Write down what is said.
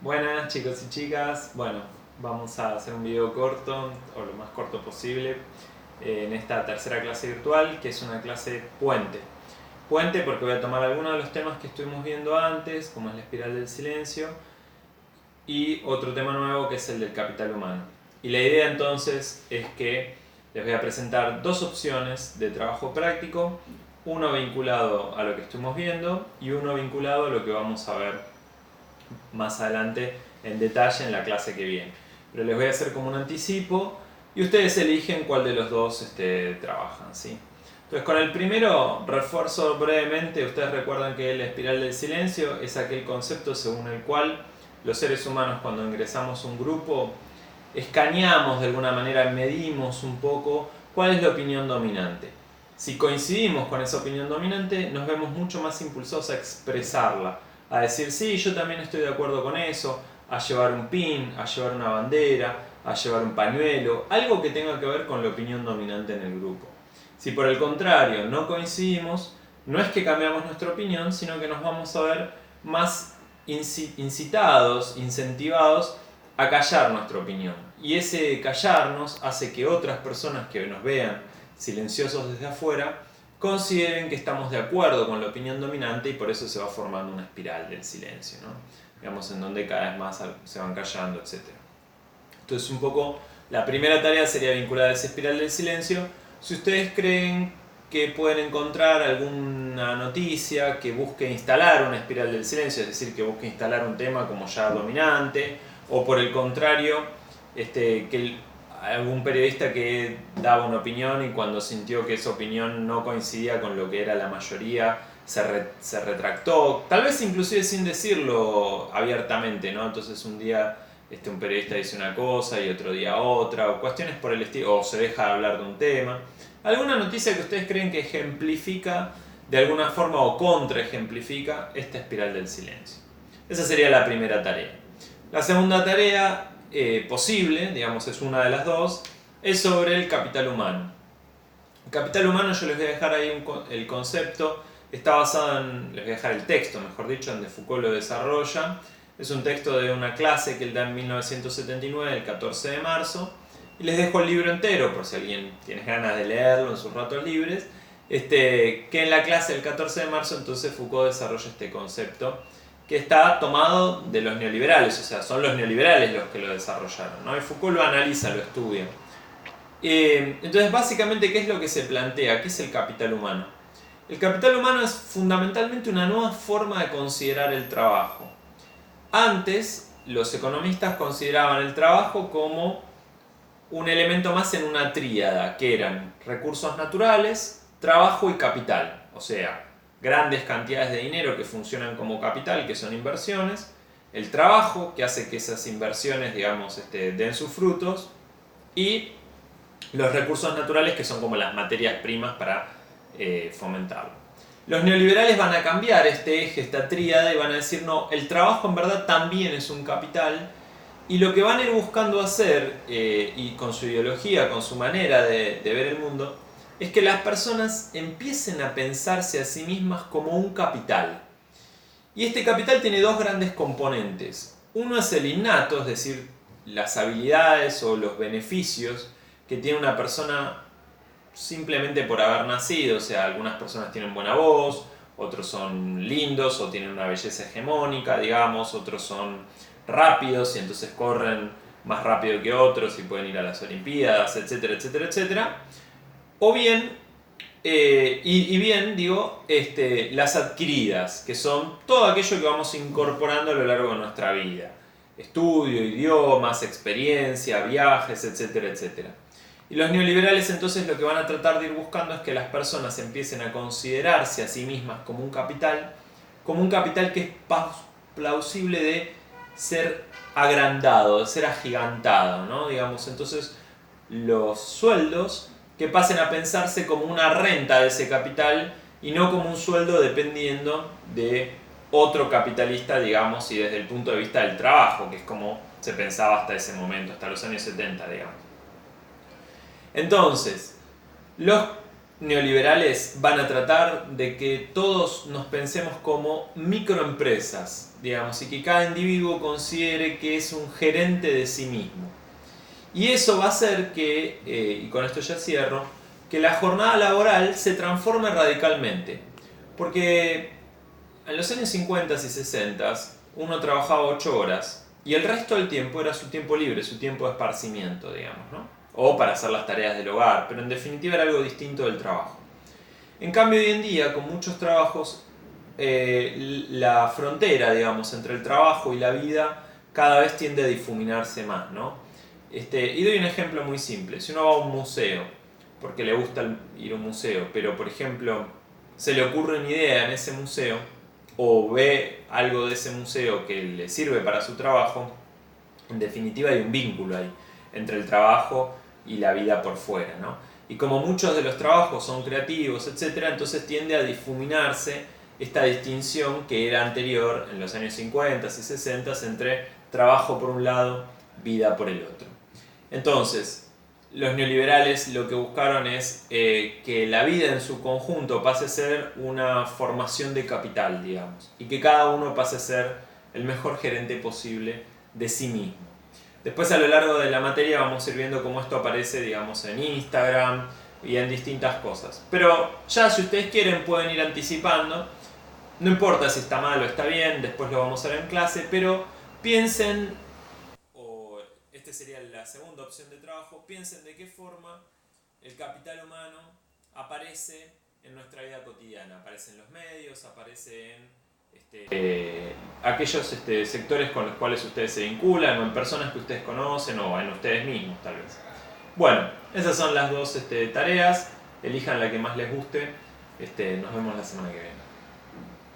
Buenas chicos y chicas, bueno, vamos a hacer un video corto, o lo más corto posible, en esta tercera clase virtual, que es una clase puente. Puente porque voy a tomar algunos de los temas que estuvimos viendo antes, como es la espiral del silencio, y otro tema nuevo que es el del capital humano. Y la idea entonces es que les voy a presentar dos opciones de trabajo práctico, uno vinculado a lo que estuvimos viendo y uno vinculado a lo que vamos a ver más adelante en detalle en la clase que viene. Pero les voy a hacer como un anticipo y ustedes eligen cuál de los dos trabajan, ¿sí? Entonces con el primero refuerzo brevemente, ustedes recuerdan que la espiral del silencio es aquel concepto según el cual los seres humanos cuando ingresamos a un grupo escaneamos de alguna manera, medimos un poco cuál es la opinión dominante. Si coincidimos con esa opinión dominante, nos vemos mucho más impulsados a expresarla, a decir, sí, yo también estoy de acuerdo con eso, a llevar un pin, a llevar una bandera, a llevar un pañuelo, algo que tenga que ver con la opinión dominante en el grupo. Si por el contrario no coincidimos, no es que cambiamos nuestra opinión, sino que nos vamos a ver más incitados, incentivados a callar nuestra opinión. Y ese callarnos hace que otras personas que nos vean silenciosos desde afuera consideren que estamos de acuerdo con la opinión dominante y por eso se va formando una espiral del silencio, ¿no? Digamos, en donde cada vez más se van callando, etc. Entonces, un poco la primera tarea sería vincular a esa espiral del silencio. Si ustedes creen que pueden encontrar alguna noticia que busque instalar una espiral del silencio, es decir, que busque instalar un tema como ya dominante, o por el contrario, que algún periodista que daba una opinión y cuando sintió que esa opinión no coincidía con lo que era la mayoría, se retractó, tal vez inclusive sin decirlo abiertamente, ¿no? Entonces un día un periodista dice una cosa y otro día otra, o cuestiones por el estilo, o se deja de hablar de un tema. ¿Alguna noticia que ustedes creen que ejemplifica de alguna forma o contraejemplifica esta espiral del silencio? Esa sería la primera tarea. La segunda tarea posible, digamos es una de las dos, es sobre el capital humano. El capital humano yo les voy a dejar ahí el concepto, está basado en, les voy a dejar el texto, mejor dicho, donde Foucault lo desarrolla. Es un texto de una clase que él da en 1979, el 14 de marzo, y les dejo el libro entero por si alguien tiene ganas de leerlo en sus ratos libres, que en la clase del 14 de marzo entonces Foucault desarrolla este concepto que está tomado de los neoliberales, o sea, son los neoliberales los que lo desarrollaron, ¿no? Y Foucault lo analiza, lo estudia. Entonces, básicamente, ¿qué es lo que se plantea? ¿Qué es el capital humano? El capital humano es fundamentalmente una nueva forma de considerar el trabajo. Antes, los economistas consideraban el trabajo como un elemento más en una tríada, que eran recursos naturales, trabajo y capital. O sea, grandes cantidades de dinero que funcionan como capital, que son inversiones, el trabajo, que hace que esas inversiones, digamos, den sus frutos, y los recursos naturales, que son como las materias primas para fomentarlo. Los neoliberales van a cambiar este eje, esta tríada, y van a decir, no, el trabajo en verdad también es un capital, y lo que van a ir buscando hacer, y con su ideología, con su manera de ver el mundo, es que las personas empiecen a pensarse a sí mismas como un capital. Y este capital tiene dos grandes componentes. Uno es el innato, es decir, las habilidades o los beneficios que tiene una persona simplemente por haber nacido. O sea, algunas personas tienen buena voz, otros son lindos o tienen una belleza hegemónica, digamos, otros son rápidos y entonces corren más rápido que otros y pueden ir a las Olimpiadas, etcétera, etcétera, etcétera. O bien, las adquiridas, que son todo aquello que vamos incorporando a lo largo de nuestra vida. Estudio, idiomas, experiencia, viajes, etcétera, etcétera. Y los neoliberales entonces lo que van a tratar de ir buscando es que las personas empiecen a considerarse a sí mismas como un capital que es plausible de ser agrandado, de ser agigantado, ¿no? Digamos, entonces los sueldos que pasen a pensarse como una renta de ese capital y no como un sueldo dependiendo de otro capitalista, digamos, y desde el punto de vista del trabajo, que es como se pensaba hasta ese momento, hasta los años 70, digamos. Entonces, los neoliberales van a tratar de que todos nos pensemos como microempresas, digamos, y que cada individuo considere que es un gerente de sí mismo. Y eso va a hacer que, y con esto ya cierro, que la jornada laboral se transforme radicalmente. Porque en los años 50 y 60 uno trabajaba 8 horas y el resto del tiempo era su tiempo libre, su tiempo de esparcimiento, digamos, ¿no? O para hacer las tareas del hogar, pero en definitiva era algo distinto del trabajo. En cambio, hoy en día, con muchos trabajos, la frontera, digamos, entre el trabajo y la vida cada vez tiende a difuminarse más, ¿no? Y doy un ejemplo muy simple. Si uno va a un museo, porque le gusta ir a un museo, pero por ejemplo se le ocurre una idea en ese museo, o ve algo de ese museo que le sirve para su trabajo, en definitiva hay un vínculo ahí entre el trabajo y la vida por fuera, ¿no? Y como muchos de los trabajos son creativos, etc., entonces tiende a difuminarse esta distinción que era anterior en los años 50 y 60 entre trabajo por un lado, vida por el otro. Entonces, los neoliberales lo que buscaron es que la vida en su conjunto pase a ser una formación de capital, digamos, y que cada uno pase a ser el mejor gerente posible de sí mismo. Después, a lo largo de la materia vamos a ir viendo cómo esto aparece, digamos, en Instagram y en distintas cosas. Pero ya si ustedes quieren pueden ir anticipando. No importa si está mal o está bien, después lo vamos a ver en clase, pero piensen, o esta sería la segunda opción de trabajo, piensen de qué forma el capital humano aparece en nuestra vida cotidiana. Aparece en los medios, aparece en aquellos sectores con los cuales ustedes se vinculan, o en personas que ustedes conocen, o en ustedes mismos tal vez. Bueno, esas son las dos tareas, elijan la que más les guste, nos vemos la semana que viene.